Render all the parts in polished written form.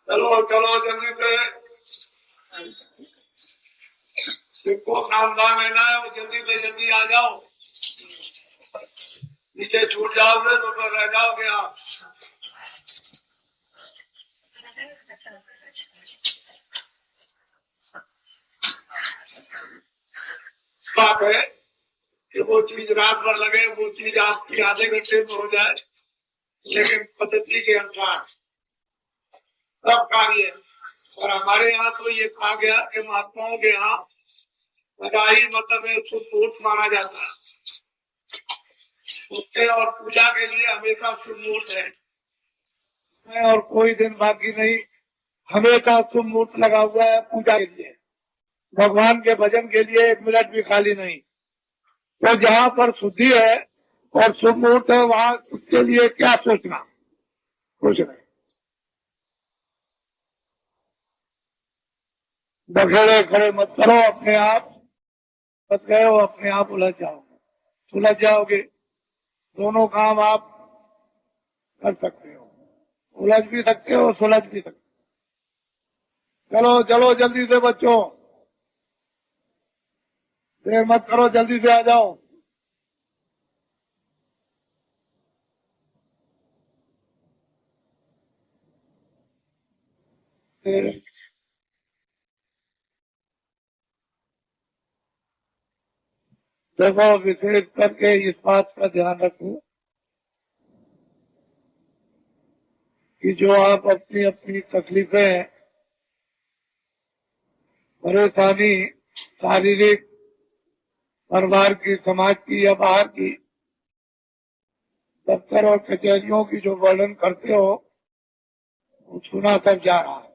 चलो चलो जल्दी से, जिनको काम काम लेना है वो जल्दी से जल्दी आ जाओ। नीचे छूट जाओगे तो फिर रह जाओगे आप। बात है कि वो चीज रात भर लगे, वो चीज आपकी आधे घंटे में हो जाए, लेकिन पद्धति के अनुसार सब कार्य। और हमारे यहाँ तो ये कहा गया कि महात्माओं के यहाँ बधाई मतलब शुभ माना जाता है। उसके और पूजा के लिए हमेशा शुभ मुहूर्त है और कोई दिन बाकी नहीं, हमेशा शुभ मुहूर्त लगा हुआ है पूजा के लिए, भगवान के भजन के लिए 1 मिनट भी खाली नहीं। तो जहाँ पर शुद्धि है और शुभ मुहूर्त है वहाँ उसके लिए क्या सोचना, कुछ नहीं। बखेड़े खड़े मत करो अपने आप, मत गए हो अपने आप सुलझ जाओगे। दोनों काम आप कर सकते हो, उलझ भी सकते हो, सुलझ भी सकते हो। चलो चलो जल्दी से बच्चों, देर मत करो, जल्दी से आ जाओ। देखो विशेष करके इस बात का ध्यान रखो कि जो आप अपनी अपनी तकलीफें, परेशानी, शारीरिक, परिवार की, समाज की या बाहर की, दफ्तर और कचहरियों की जो वर्णन करते हो वो सुना सब जा रहा है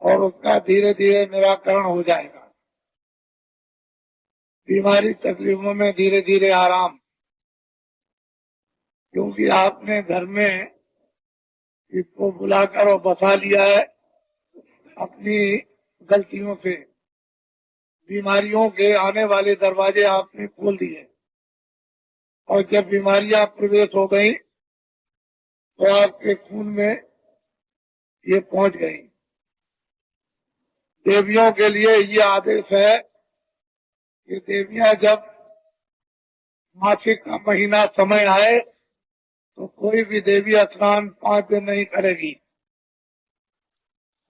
और उसका धीरे धीरे निराकरण हो जाएगा। बीमारी तकलीफों में धीरे धीरे आराम, क्योंकि आपने घर में इसको बुलाकर और बसा लिया है। अपनी गलतियों से बीमारियों के आने वाले दरवाजे आपने खोल दिए और जब बीमारियां प्रवेश हो गई तो आपके खून में ये पहुंच गई। देवियों के लिए ये आदेश है कि देवियां जब मासिक का महीना समय आए तो कोई भी देवी स्नान 5 दिन नहीं करेगी।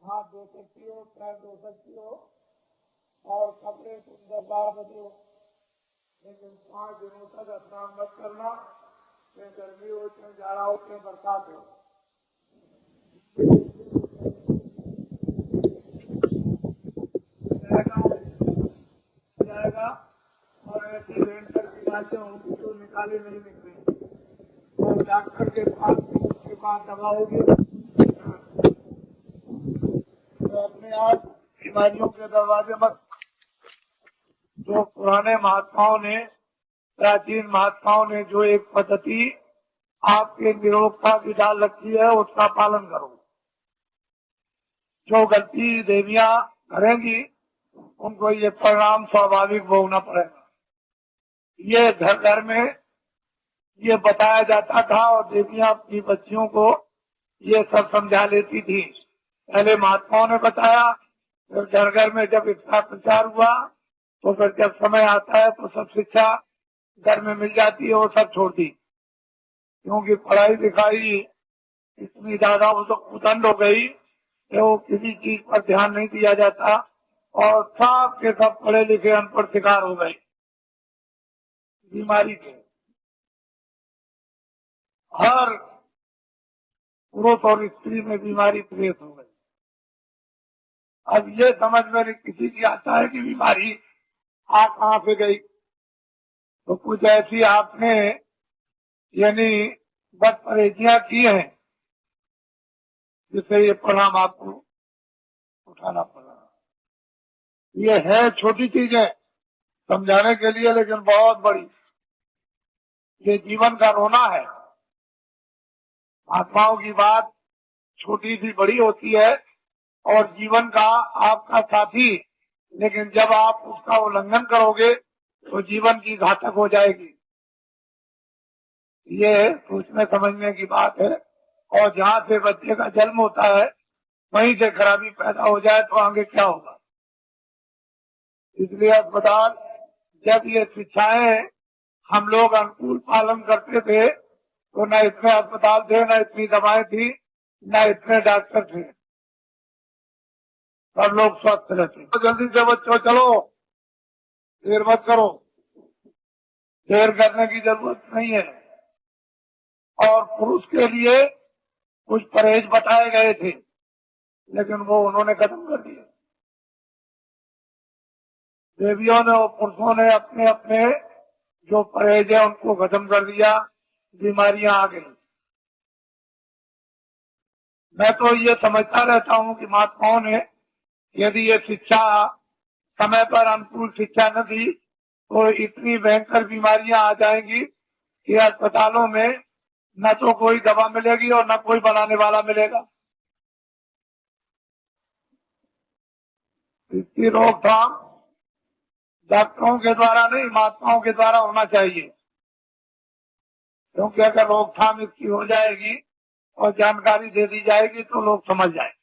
हाथ धो सकती हो, पैर धो सकती हो और कपड़े सुंदर बार बदलो, लेकिन 5 दिनों तक स्नान मत करना, चाहे गर्मी हो, चाहे जाड़ा हो, चाहे बरसात हो। जाएगा और ऐसी भयंकर बीमारियां होंगी तो निकाले नहीं निकलेंगे। तो डॉक्टर के पास उसके पास दवा होगी तो अपने आप बीमारियों के दरवाजे मत। जो पुराने महात्माओं ने, प्राचीन महात्माओं ने जो एक पद्धति आपके निरोगता की डाल रखी है उसका पालन करो। जो गलती देवियां करेंगी उनको ये परिणाम स्वाभाविक भोगना पड़ेगा। ये घर घर में ये बताया जाता था और देवियां अपनी बच्चियों को ये सब समझा लेती थी। पहले महात्माओं ने बताया, फिर घर घर में जब इसका प्रचार हुआ तो फिर जब समय आता है तो सब शिक्षा घर में मिल जाती है, वो सब छोड़ दी। क्योंकि पढ़ाई लिखाई इतनी ज्यादा उदंड हो गई कि वो किसी चीज पर ध्यान नहीं दिया जाता और सब के सब पढ़े लिखे अनपढ़ शिकार हो गए बीमारी के। हर पुरुष और स्त्री में बीमारी प्रवेश हो गई। अब ये समझ में किसी की आता है कि बीमारी कहाँ से गई, तो कुछ ऐसी आपने यानी बद परहेजियां की हैं जिससे ये परिणाम आपको उठाना पड़ा। ये है छोटी चीजें समझाने के लिए, लेकिन बहुत बड़ी। ये जीवन का रोना है। महात्माओं की बात छोटी सी बड़ी होती है और जीवन का आपका साथी, लेकिन जब आप उसका उल्लंघन करोगे तो जीवन की घातक हो जाएगी। ये सोचने समझने की बात है। और जहाँ से बच्चे का जन्म होता है वहीं से खराबी पैदा हो जाए तो आगे क्या होगा। इसलिए अस्पताल, जब ये शिक्षाएं हम लोग अनुकूल पालन करते थे तो न इतने अस्पताल थे, न इतनी दवाएं थी, न इतने डॉक्टर थे, सब लोग स्वस्थ रहते। तो जल्दी से बच्चों चलो, देर मत करो, देर करने की जरूरत नहीं है। और पुरुष के लिए कुछ परहेज बताए गए थे लेकिन वो उन्होंने खत्म कर दिए। देवियों ने और पुरुषों ने अपने अपने जो परहेज है उनको खत्म कर दिया, बीमारियां आ गई। मैं तो ये समझता रहता हूँ कि महात्माओं ने यदि ये शिक्षा समय पर अनुकूल शिक्षा न दी तो इतनी भयंकर बीमारियां आ जाएंगी कि अस्पतालों में न तो कोई दवा मिलेगी और न कोई बनाने वाला मिलेगा। इसकी रोकथाम डॉक्टरों के द्वारा नहीं, महात्माओं के द्वारा होना चाहिए। क्योंकि अगर रोकथाम इसकी हो जाएगी और जानकारी दे दी जाएगी तो लोग समझ जाएंगे,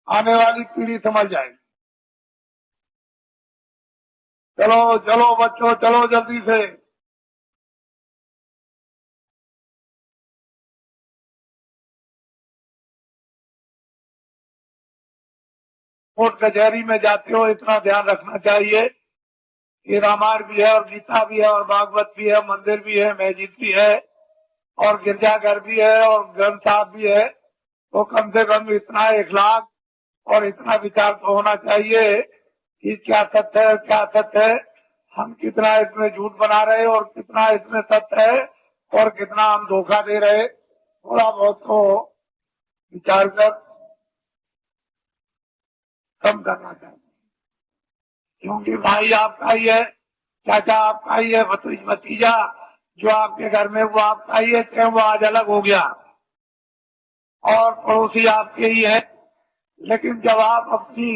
आने वाली पीढ़ी समझ जाएगी। चलो चलो बच्चों, चलो जल्दी से। कोर्ट कचहरी में जाते हो इतना ध्यान रखना चाहिए कि रामायण भी है और गीता भी है और भागवत भी है, मंदिर भी है, मस्जिद भी है और गिरजाघर भी है और ग्रंथ साहब भी है। तो कम से कम इतना इखलाक और इतना विचार तो होना चाहिए कि क्या सत्य है, क्या सत्य है, हम कितना इसमें झूठ बना रहे और कितना इसमें सत्य है और कितना हम धोखा दे रहे। थोड़ा बहुत तो विचार कर कम करना चाहिए। क्योंकि भाई आपका ही है, चाचा आपका ही है, भतीजा जो आपके घर में वो आपका ही है, चाहे वो आज अलग हो गया और पड़ोसी आपके ही है। लेकिन जब आप अपनी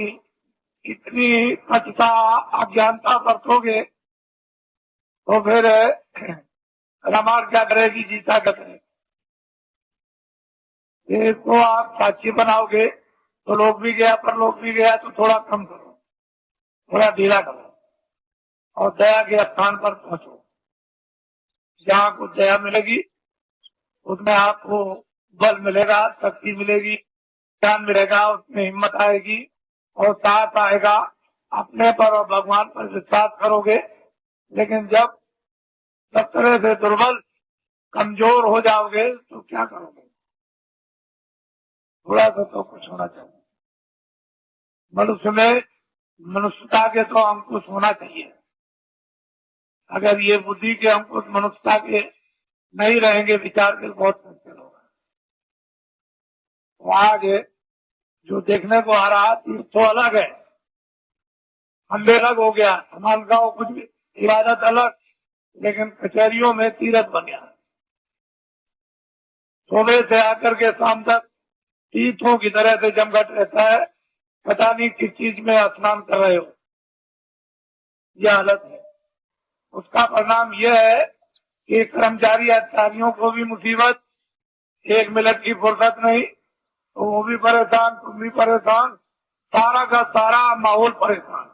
इतनी कचता अज्ञानता बरतोगे तो फिर रामायण क्या करेगी, गीता क्या करेगी। इसको आप साक्षी बनाओगे तो लोग भी गया पर लोग भी गया तो थोड़ा कम करो, थोड़ा ढीला करो और दया के स्थान पर पहुंचो। जहाँ को दया मिलेगी उसमें आपको बल मिलेगा, शक्ति मिलेगी, ज्ञान मिलेगा, उसमें हिम्मत आएगी और साथ आएगा। अपने पर और भगवान पर विश्वास करोगे। लेकिन जब सब तरह से दुर्बल कमजोर हो जाओगे तो क्या करोगे। थोड़ा सा तो कुछ होना चाहिए। मनुष्य में मनुष्यता के तो अंकुश होना चाहिए। अगर ये बुद्धि के अंकुश मनुष्यता के नहीं रहेंगे, विचार के, बहुत मुश्किल होगा। तो आगे जो देखने को आ रहा तीर्थ तो अलग है, हम अलग हो गया, समान का कुछ भी, इबादत अलग, लेकिन कचहरियों में तीर्थ बन गया। सुबह से आकर के शाम तक तीर्थों की तरह से जमघट रहता है, पता नहीं किस चीज में स्नान कर रहे हो। यह हालत है। उसका परिणाम यह है कि कर्मचारी अधिकारियों को भी मुसीबत, एक मिनट की फुर्सत नहीं, तो वो भी परेशान, तुम भी परेशान, सारा का सारा माहौल परेशान।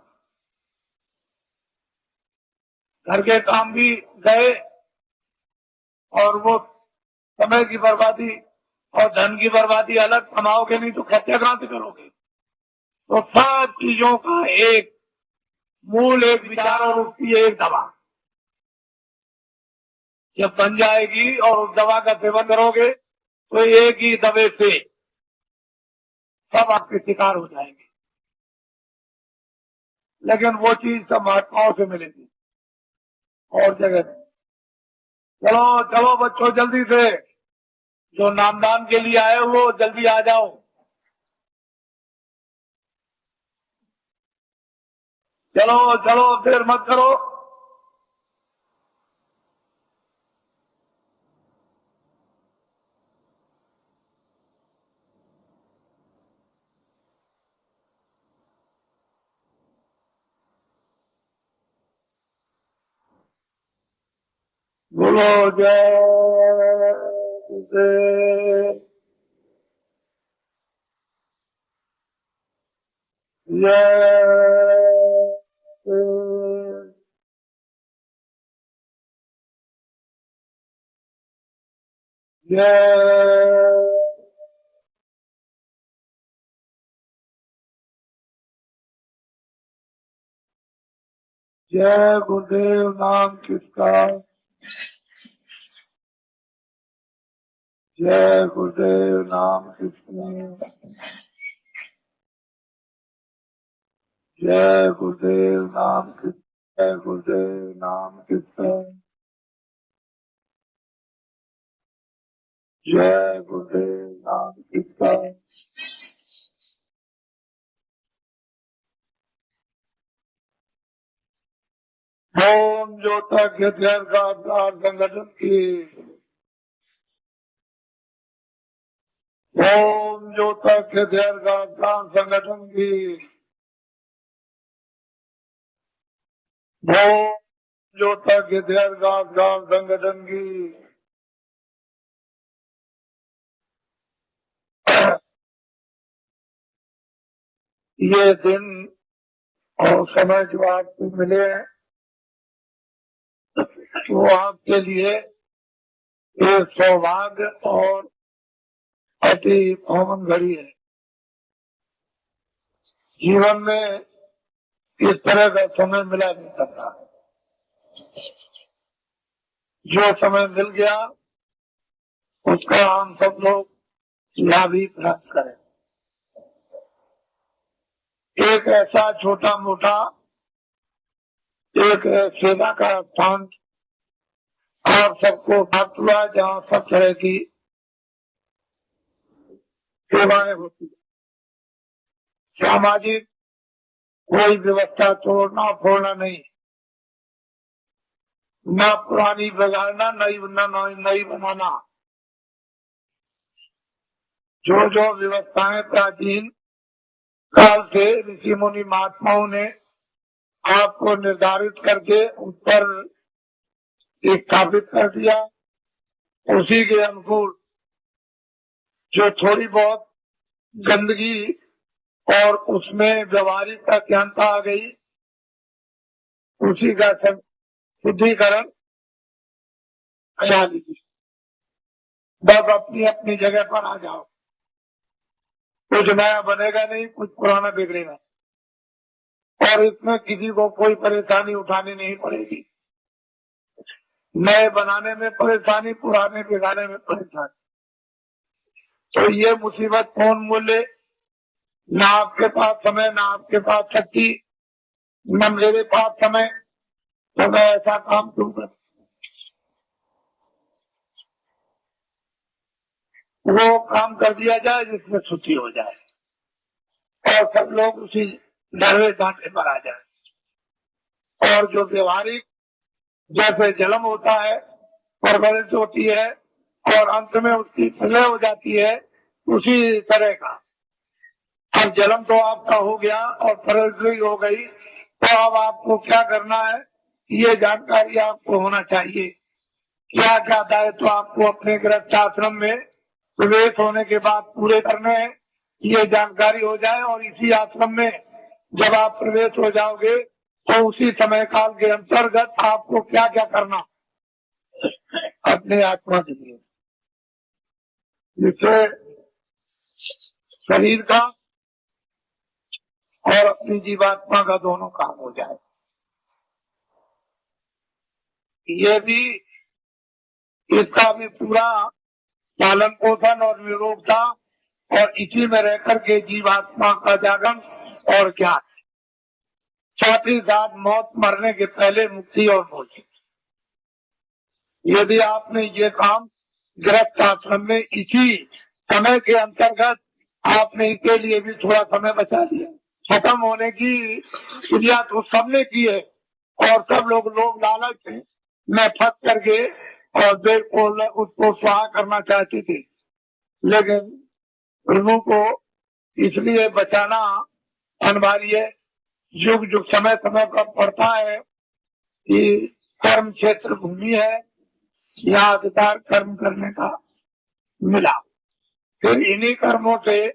घर के काम भी गए और वो समय की बर्बादी और धन की बर्बादी अलग, कमाओगे नहीं तो खर्चा कहां से करोगे। तो सब चीजों का एक मूल, एक विचार और उसकी एक दवा जब बन जाएगी और उस दवा का सेवन करोगे तो एक ही दवे से सब आपके शिकार हो जाएंगे। लेकिन वो चीज सब महात्माओं से मिलेगी और जगह नहीं। चलो चलो बच्चों जल्दी से, जो नामदान के लिए आए वो जल्दी आ जाओ। चलो चलो देर मत करो। बोलो। बोलो जय गुरुदेव, जय जय गुरुदेव नाम किसका, जय गुरुदेव नाम किसका, जय गुरुदेव नाम किसका, जय गुरुदेव नाम किसका, जय गुरुदेव नाम किसका। ओम ज्योतिर्गय का संगठन की, ओम ज्योतिर्गय का संगठन की, ओम ज्योतिर्गय का संगठन की। ये दिन और समय जो आपको मिले वो आपके लिए एक सौभाग्य और अति पावन घड़ी है। जीवन में इस तरह का समय मिला नहीं सकता। जो समय मिल गया उसका हम सब लोग लाभ ही प्राप्त करें। एक ऐसा छोटा मोटा एक सेवा का स्थान आप सबको प्राप्त हुआ जहाँ सब तरह की सेवाएं होती है। सामाजिक कोई व्यवस्था तोड़ना फोड़ना नहीं, न पुरानी बिगाड़ना, नई बनाना। जो जो व्यवस्थाएं प्राचीन काल से ऋषि मुनि महात्माओं ने आपको निर्धारित करके उस पर स्थापित कर दिया, उसी के अनुकूल जो थोड़ी बहुत गंदगी और उसमें व्यवहारिक अज्ञानता आ गई, उसी का शुद्धिकरण करा लीजिए। बस अपनी अपनी जगह पर आ जाओ। कुछ नया बनेगा नहीं, कुछ पुराना बिगड़ेगा, और इसमें किसी को कोई परेशानी उठानी नहीं पड़ेगी। नए बनाने में परेशानी, पुराने बिगाड़ने में परेशानी। तो ये मुसीबत कौन मूल्य, ना आपके पास समय, ना आपके पास शक्ति, न मेरे पास समय, तो मैं ऐसा काम क्यों कर। वो काम कर दिया जाए जिसमें छुट्टी हो जाए और सब लोग उसी डरवे डांटे पर आ जाए। और जो व्यवहारिक जैसे जन्म होता है, परवरिश होती है और अंत में उसकी प्रलय हो जाती है, उसी तरह का। अब जन्म तो आपका हो गया और परवरिश हो गई, तो अब आपको क्या करना है ये जानकारी आपको होना चाहिए। क्या क्या दायित्व आपको अपने गृहस्थ आश्रम में प्रवेश होने के बाद पूरे करने हैं, ये जानकारी हो जाए। और इसी आश्रम में जब आप प्रवेश हो जाओगे तो उसी समय काल के अंतर्गत आपको क्या क्या करना अपने आत्मा के लिए, जिससे शरीर का और अपनी जीवात्मा का दोनों काम हो जाए। ये भी, इसका भी पूरा पालन पोषण और निरोगता और इसी में रहकर के जीवात्मा का जागरण और ज्ञान, साथ ही साथ मौत मरने के पहले मुक्ति और मोक्ष। यदि आपने ये काम गृहस्थ आश्रम में इसी समय के अंतर्गत आपने इसके लिए भी थोड़ा समय बचा लिया, खत्म होने की क्रिया तो सबने की है और सब लोग लालच में फंस करके और देर को उसको स्वाहा करना चाहते थे। लेकिन प्रभु को इसलिए बचाना अनिवार्य है। युग युग समय समय पर पड़ता है कि कर्म क्षेत्र भूमि है यहाँ अधिकार कर्म करने का मिला। फिर इन्हीं कर्मों से